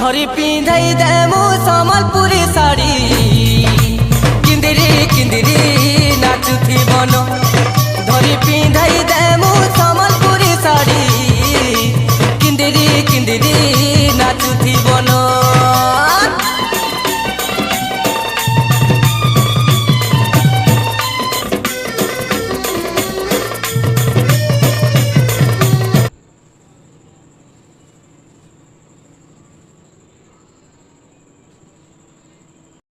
धरी पिंधाई देमु सम्बलपुरी साड़ी किंदिरी किंदिरी नाचुथी बन धरी पिंधाई देमु